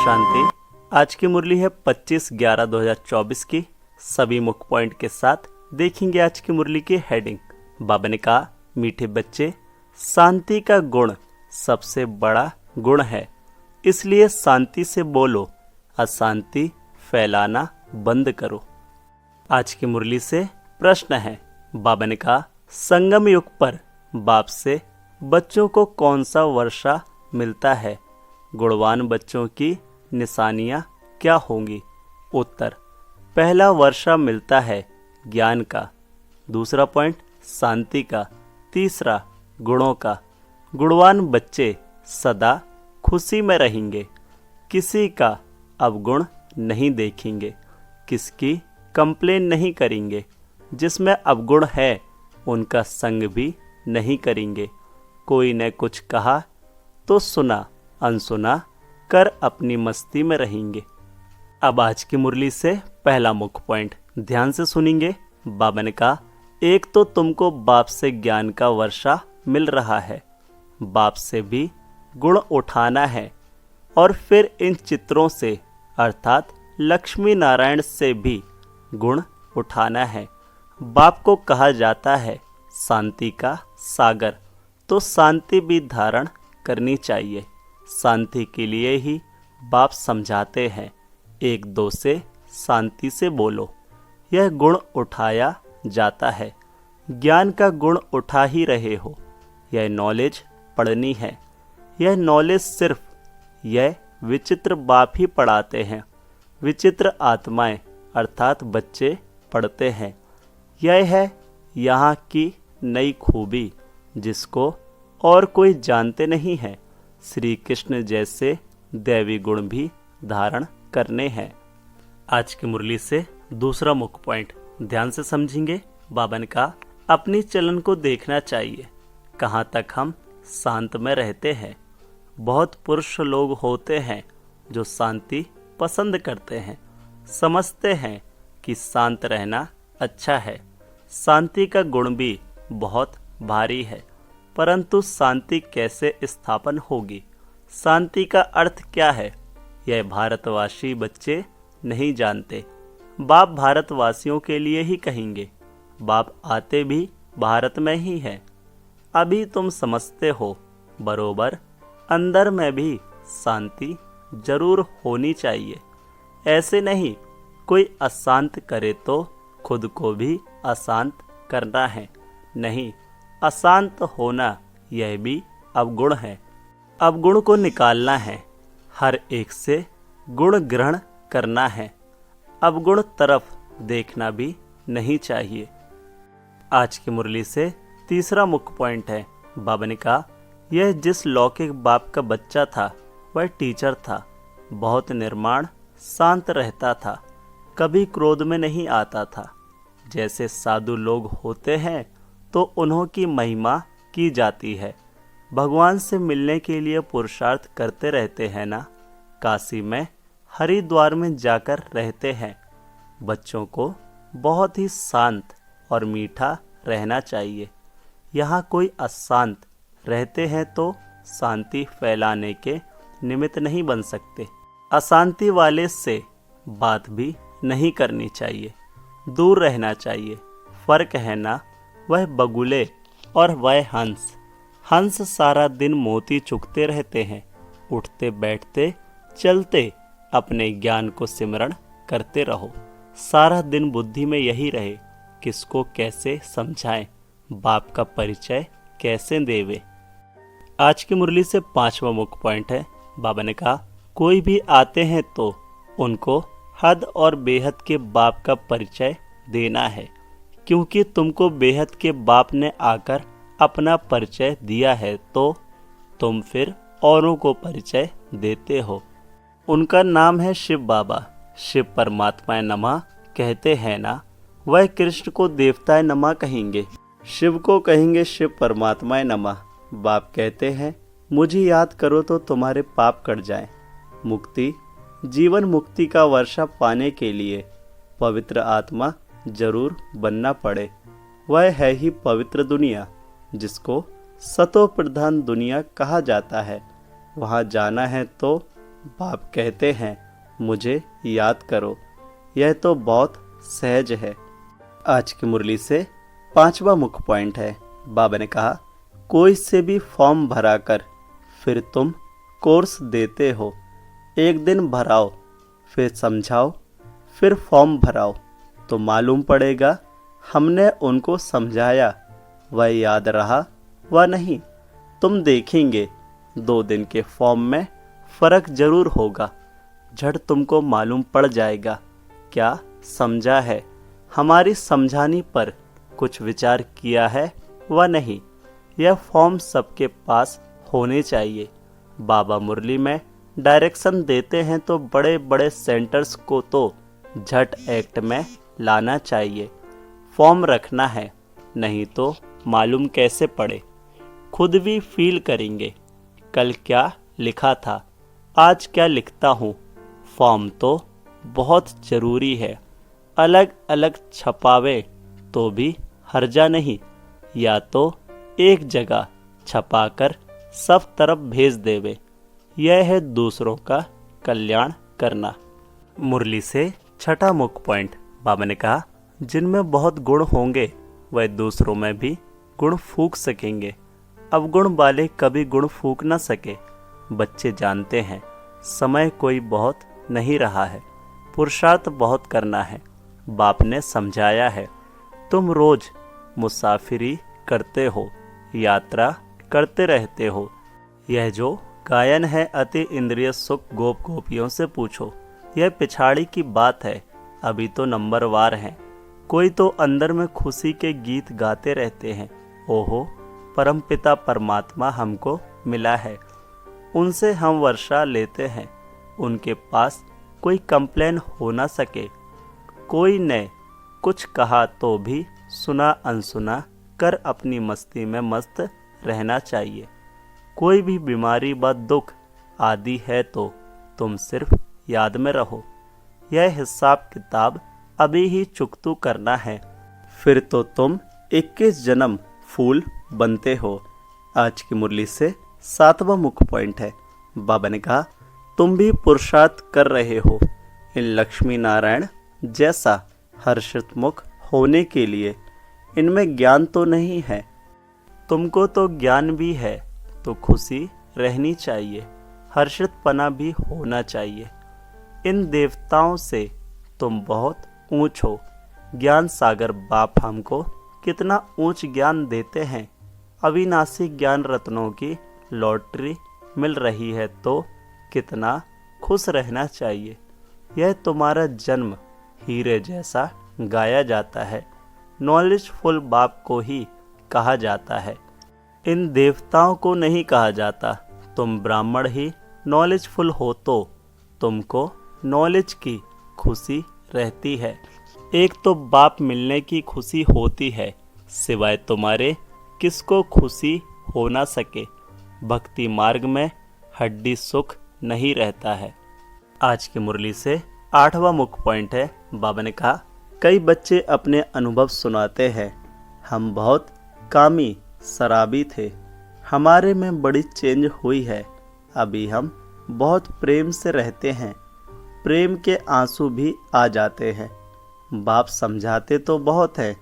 शांति। आज की मुरली है 25/11/2024 की। सभी मुख्य पॉइंट के साथ देखेंगे आज की मुरली की हेडिंग। बाबा ने कहा, मीठे बच्चे, शांति का गुण सबसे बड़ा गुण है, इसलिए शांति से बोलो, अशांति फैलाना बंद करो। आज की मुरली से प्रश्न है। बाबा ने कहा, संगम युग पर बाप से बच्चों को कौन सा वर्षा मिलता है? गुणवान बच्चों की निशानियां क्या होंगी? उत्तर, पहला वर्षा मिलता है ज्ञान का, दूसरा पॉइंट शांति का, तीसरा गुणों का। गुणवान बच्चे सदा खुशी में रहेंगे, किसी का अवगुण नहीं देखेंगे, किसकी कंप्लेन नहीं करेंगे, जिसमें अवगुण है उनका संग भी नहीं करेंगे। कोई ने कुछ कहा तो सुना, अनसुना कर अपनी मस्ती में रहेंगे। अब आज की मुरली से पहला मुख्य पॉइंट ध्यान से सुनेंगे। बाबा ने कहा, एक तो तुमको बाप से ज्ञान का वर्षा मिल रहा है, बाप से भी गुण उठाना है, और फिर इन चित्रों से अर्थात लक्ष्मी नारायण से भी गुण उठाना है। बाप को कहा जाता है शांति का सागर, तो शांति भी धारण करनी चाहिए। शांति के लिए ही बाप समझाते हैं, एक दो से शांति से बोलो। यह गुण उठाया जाता है। ज्ञान का गुण उठा ही रहे हो। यह नॉलेज पढ़नी है। यह नॉलेज सिर्फ यह विचित्र बाप ही पढ़ाते हैं। विचित्र आत्माएं अर्थात बच्चे पढ़ते हैं। यह है यहाँ की नई खूबी, जिसको और कोई जानते नहीं है। श्री कृष्ण जैसे दैवी गुण भी धारण करने हैं। आज की मुरली से दूसरा मुख्य पॉइंट ध्यान से समझेंगे। बाबा ने कहा, अपनी चलन को देखना चाहिए, कहाँ तक हम शांत में रहते हैं। बहुत पुरुष लोग होते हैं जो शांति पसंद करते हैं, समझते हैं कि शांत रहना अच्छा है। शांति का गुण भी बहुत भारी है, परंतु शांति कैसे स्थापन होगी? शांति का अर्थ क्या है? यह भारतवासी बच्चे नहीं जानते। बाप भारतवासियों के लिए ही कहेंगे। बाप आते भी भारत में ही है। अभी तुम समझते हो बरोबर, अंदर में भी शांति जरूर होनी चाहिए। ऐसे नहीं कोई अशांत करे तो खुद को भी अशांत करना है। नहीं, अशांत होना यह भी अवगुण है। अवगुण को निकालना है। हर एक से गुण ग्रहण करना है। अवगुण तरफ देखना भी नहीं चाहिए। आज की मुरली से तीसरा मुख्य पॉइंट है। बाबा ने कहा, यह जिस लौकिक बाप का बच्चा था वह टीचर था। बहुत निर्माण, शांत रहता था, कभी क्रोध में नहीं आता था। जैसे साधु लोग होते हैं तो उन्हों की महिमा की जाती है। भगवान से मिलने के लिए पुरुषार्थ करते रहते हैं ना। काशी में हरिद्वार में जाकर रहते हैं। बच्चों को बहुत ही शांत और मीठा रहना चाहिए। यहाँ कोई अशांत रहते हैं तो शांति फैलाने के निमित्त नहीं बन सकते। अशांति वाले से बात भी नहीं करनी चाहिए, दूर रहना चाहिए। फर्क है ना, वह बगुले और वह हंस। हंस सारा दिन मोती चुगते रहते हैं, उठते बैठते चलते अपने ज्ञान को सिमरण करते रहो। सारा दिन बुद्धि में यही रहे, किसको कैसे समझाएं, बाप का परिचय कैसे देवे। आज की मुरली से पांचवा मुख्य पॉइंट है। बाबा ने कहा, कोई भी आते हैं तो उनको हद और बेहद के बाप का परिचय देना है, क्योंकि तुमको बेहद के बाप ने आकर अपना परिचय दिया है तो तुम फिर औरों को परिचय देते हो। उनका नाम है शिव बाबा। शिव परमात्मा नमः कहते हैं ना, वह कृष्ण को देवताए नमः कहेंगे, शिव को कहेंगे शिव परमात्मा नमः। बाप कहते हैं, मुझे याद करो तो तुम्हारे पाप कट जाएं। मुक्ति, जीवन मुक्ति का वर्षा पाने के लिए पवित्र आत्मा जरूर बनना पड़े। वह है ही पवित्र दुनिया, जिसको सतो प्रधान दुनिया कहा जाता है। वहाँ जाना है तो बाप कहते हैं मुझे याद करो। यह तो बहुत सहज है। आज की मुरली से 5वां मुख्य पॉइंट है। बाबा ने कहा, कोई से भी फॉर्म भरा कर फिर तुम कोर्स देते हो। एक दिन भराओ, फिर समझाओ, फिर फॉर्म भराओ, तो मालूम पड़ेगा हमने उनको समझाया, वह याद रहा व नहीं। तुम देखेंगे 2 दिन के फॉर्म में फ़र्क जरूर होगा। झट तुमको मालूम पड़ जाएगा क्या समझा है, हमारी समझानी पर कुछ विचार किया है व नहीं। यह फॉर्म सबके पास होने चाहिए। बाबा मुरली में डायरेक्शन देते हैं तो बड़े बड़े सेंटर्स को तो झट एक्ट में लाना चाहिए। फॉर्म रखना है, नहीं तो मालूम कैसे पड़े। खुद भी फील करेंगे, कल क्या लिखा था, आज क्या लिखता हूँ। फॉर्म तो बहुत ज़रूरी है। अलग अलग छपावे तो भी हर्जा नहीं, या तो एक जगह छपाकर सब तरफ भेज देवे। यह है दूसरों का कल्याण करना। मुरली से 6वां मुख्य पॉइंट। बाबा ने कहा, जिनमें बहुत गुण होंगे वह दूसरों में भी गुण फूंक सकेंगे। अवगुण वाले कभी गुण फूंक न सके। बच्चे जानते हैं समय कोई बहुत नहीं रहा है, पुरुषार्थ बहुत करना है। बाप ने समझाया है, तुम रोज मुसाफिरी करते हो, यात्रा करते रहते हो। यह जो गायन है अति इंद्रिय सुख गोप गोपियों से पूछो। यह पिछाड़ी की बात है, अभी तो नंबरवार हैं। कोई तो अंदर में खुशी के गीत गाते रहते हैं। ओहो, परमपिता परमात्मा हमको मिला है, उनसे हम वर्षा लेते हैं। उनके पास कोई कंप्लेन हो ना सके। कोई ने कुछ कहा तो भी सुना अनसुना कर अपनी मस्ती में मस्त रहना चाहिए। कोई भी बीमारी व दुख आदि है तो तुम सिर्फ याद में रहो। यह हिसाब किताब अभी ही चुकतू करना है, फिर तो तुम 21 जन्म फूल बनते हो। आज की मुरली से 7वां मुख्य पॉइंट है। बाबा ने कहा, तुम भी पुरुषार्थ कर रहे हो इन लक्ष्मी नारायण जैसा हर्षित मुख होने के लिए। इनमें ज्ञान तो नहीं है, तुमको तो ज्ञान भी है, तो खुशी रहनी चाहिए, हर्षितपना भी होना चाहिए। इन देवताओं से तुम बहुत ऊंच हो। ज्ञान सागर बाप हमको कितना ऊंच ज्ञान देते हैं। अविनाशी ज्ञान रत्नों की लॉटरी मिल रही है तो कितना खुश रहना चाहिए। यह तुम्हारा जन्म हीरे जैसा गाया जाता है। नॉलेजफुल बाप को ही कहा जाता है, इन देवताओं को नहीं कहा जाता। तुम ब्राह्मण ही नॉलेजफुल हो तो तुमको नॉलेज की खुशी रहती है। एक तो बाप मिलने की खुशी होती है, सिवाय तुम्हारे किसको खुशी हो ना सके। भक्ति मार्ग में हड्डी सुख नहीं रहता है। आज की मुरली से 8वां मुख्य पॉइंट है। बाबा ने कहा, कई बच्चे अपने अनुभव सुनाते हैं। हम बहुत कामी शराबी थे, हमारे में बड़ी चेंज हुई है। अभी हम बहुत प्रेम से रहते हैं, प्रेम के आंसू भी आ जाते हैं। बाप समझाते तो बहुत है,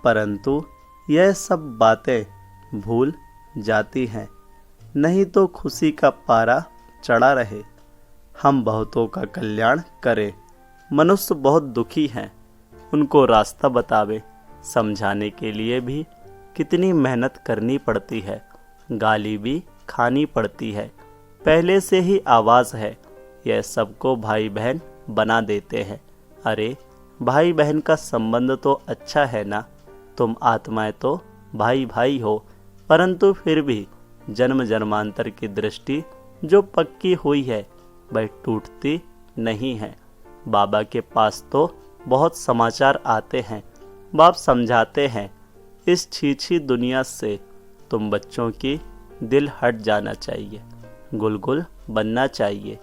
परंतु यह सब बातें भूल जाती हैं। नहीं तो खुशी का पारा चढ़ा रहे। हम बहुतों का कल्याण करें। मनुष्य बहुत दुखी हैं, उनको रास्ता बतावे। समझाने के लिए भी कितनी मेहनत करनी पड़ती है, गाली भी खानी पड़ती है। पहले से ही आवाज़ है, यह सबको भाई बहन बना देते हैं। अरे भाई बहन का संबंध तो अच्छा है ना, तुम आत्माएं तो भाई भाई हो, परंतु फिर भी जन्म जन्मांतर की दृष्टि जो पक्की हुई है वह टूटती नहीं है। बाबा के पास तो बहुत समाचार आते हैं। बाप समझाते हैं, इस छीछी दुनिया से तुम बच्चों की दिल हट जाना चाहिए, गुलगुल बनना चाहिए।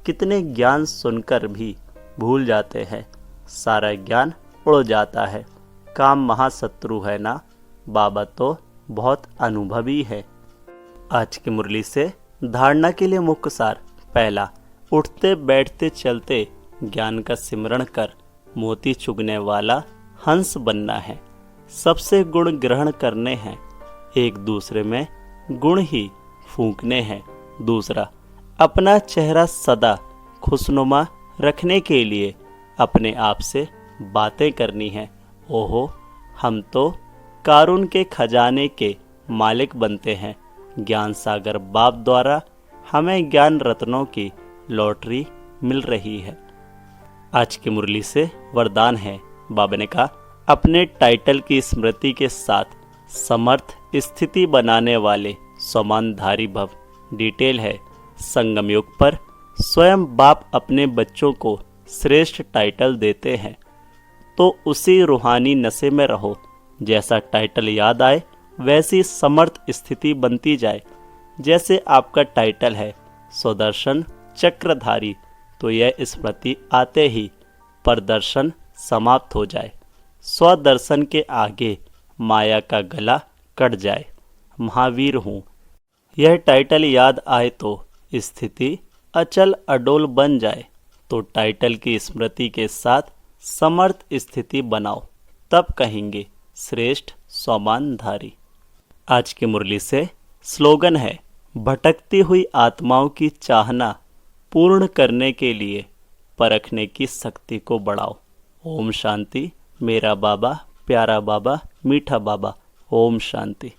कितने ज्ञान सुनकर भी भूल जाते हैं, सारा ज्ञान उड़ जाता है। काम महाशत्रु है ना, बाबा तो बहुत अनुभवी है। आज की मुरली से धारणा के लिए मुख्य सार। पहला, उठते बैठते चलते ज्ञान का सिमरण कर मोती चुगने वाला हंस बनना है। सबसे गुण ग्रहण करने हैं, एक दूसरे में गुण ही फूंकने हैं। दूसरा, अपना चेहरा सदा खुशनुमा रखने के लिए अपने आप से बातें करनी है। ओहो, हम तो कारून के खजाने के मालिक बनते हैं। ज्ञान सागर बाप द्वारा हमें ज्ञान रत्नों की लॉटरी मिल रही है। आज की मुरली से वरदान है। बाबा ने कहा, अपने टाइटल की स्मृति के साथ समर्थ स्थिति बनाने वाले समानधारी भव। डिटेल है संगम युग पर स्वयं बाप अपने बच्चों को श्रेष्ठ टाइटल देते हैं, तो उसी रूहानी नशे में रहो। जैसा टाइटल याद आए वैसी समर्थ स्थिति बनती जाए। जैसे आपका टाइटल है स्वदर्शन चक्रधारी, तो यह स्मृति आते ही प्रदर्शन समाप्त हो जाए, स्वदर्शन के आगे माया का गला कट जाए। महावीर हूँ, यह टाइटल याद आए तो स्थिति अचल अडोल बन जाए। तो टाइटल की स्मृति के साथ समर्थ स्थिति बनाओ, तब कहेंगे श्रेष्ठ सोमानधारी। आज की मुरली से स्लोगन है, भटकती हुई आत्माओं की चाहना पूर्ण करने के लिए परखने की शक्ति को बढ़ाओ। ओम शांति। मेरा बाबा, प्यारा बाबा, मीठा बाबा। ओम शांति।